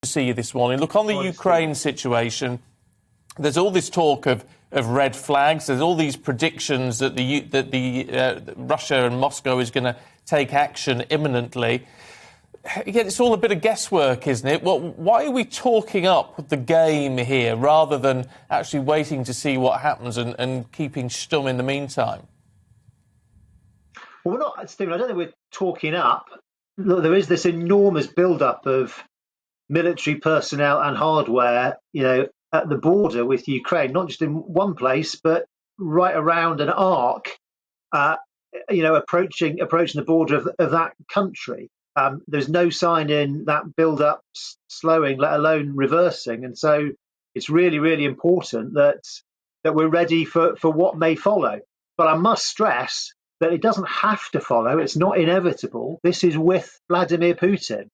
To see you this morning. Look, on the Ukraine situation, there's all this talk of red flags. There's all these predictions that Russia and Moscow is going to take action imminently. Again, it's all a bit of guesswork, isn't it? Well, why are we talking up the game here rather than actually waiting to see what happens and keeping stum in the meantime? Well, we're not, Stephen. I don't think we're talking up. Look, there is this enormous build-up of military personnel and hardware, at the border with Ukraine, not just in one place, but right around an arc, approaching the border of that country. There's no sign in that build-up slowing, let alone reversing. And so it's really, really important that we're ready for what may follow. But I must stress that it doesn't have to follow. It's not inevitable. This is with Vladimir Putin.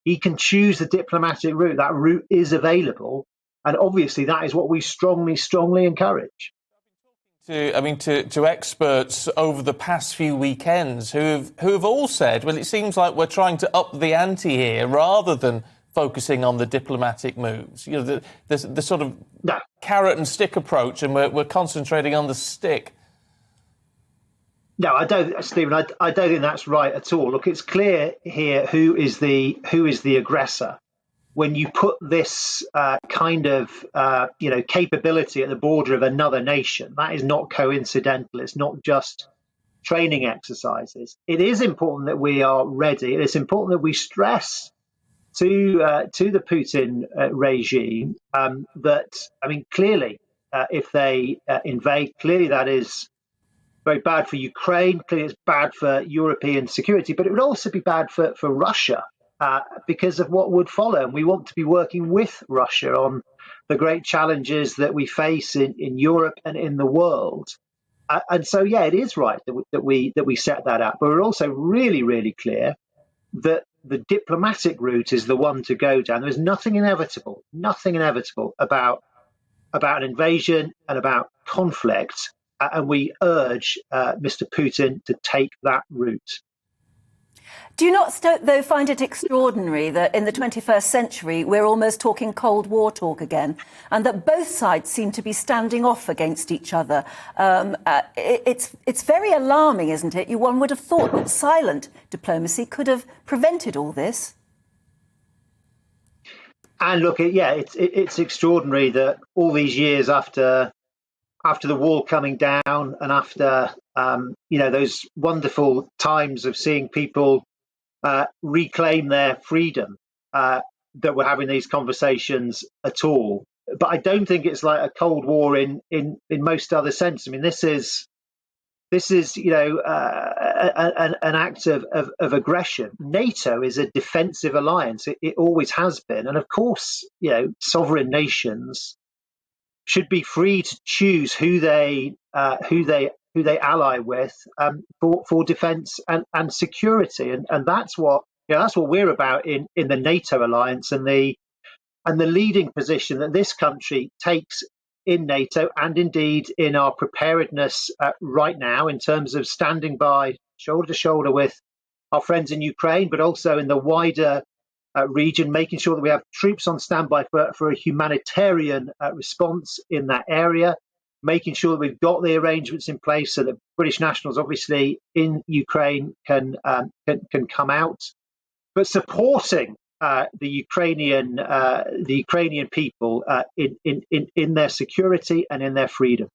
He can choose the diplomatic route. That route is available. And obviously, that is what we strongly, strongly encourage. To experts over the past few weekends who have all said, well, it seems like we're trying to up the ante here rather than focusing on the diplomatic moves. The sort of carrot and stick approach, and we're concentrating on the stick. No, I don't, Stephen. I don't think that's right at all. Look, it's clear here who is the aggressor. When you put this capability at the border of another nation, that is not coincidental. It's not just training exercises. It is important that we are ready. It is important that we stress to the Putin regime clearly, if they invade, clearly that is very bad for Ukraine. Clearly, it's bad for European security, but it would also be bad for Russia because of what would follow. And we want to be working with Russia on the great challenges that we face in Europe and in the world. And so, it is right that we set that up. But we're also really, really clear that the diplomatic route is the one to go down. There's nothing inevitable about an invasion and about conflict. And we urge Mr. Putin to take that route. Do you not, though, find it extraordinary that in the 21st century we're almost talking Cold War talk again, and that both sides seem to be standing off against each other? It's very alarming, isn't it? One would have thought that silent diplomacy could have prevented all this. And look, it's extraordinary that all these years after the wall coming down and after, those wonderful times of seeing people reclaim their freedom, that we're having these conversations at all. But I don't think it's like a Cold War in most other sense. I mean, this is an act of aggression. NATO is a defensive alliance. It always has been. And of course, sovereign nations should be free to choose who they ally with for defence and security, and that's what we're about in the NATO alliance, and the leading position that this country takes in NATO, and indeed in our preparedness right now in terms of standing by shoulder to shoulder with our friends in Ukraine, but also in the wider region, making sure that we have troops on standby for a humanitarian response in that area, making sure that we've got the arrangements in place so that British nationals, obviously in Ukraine, can come out, but supporting the Ukrainian people in their security and in their freedom.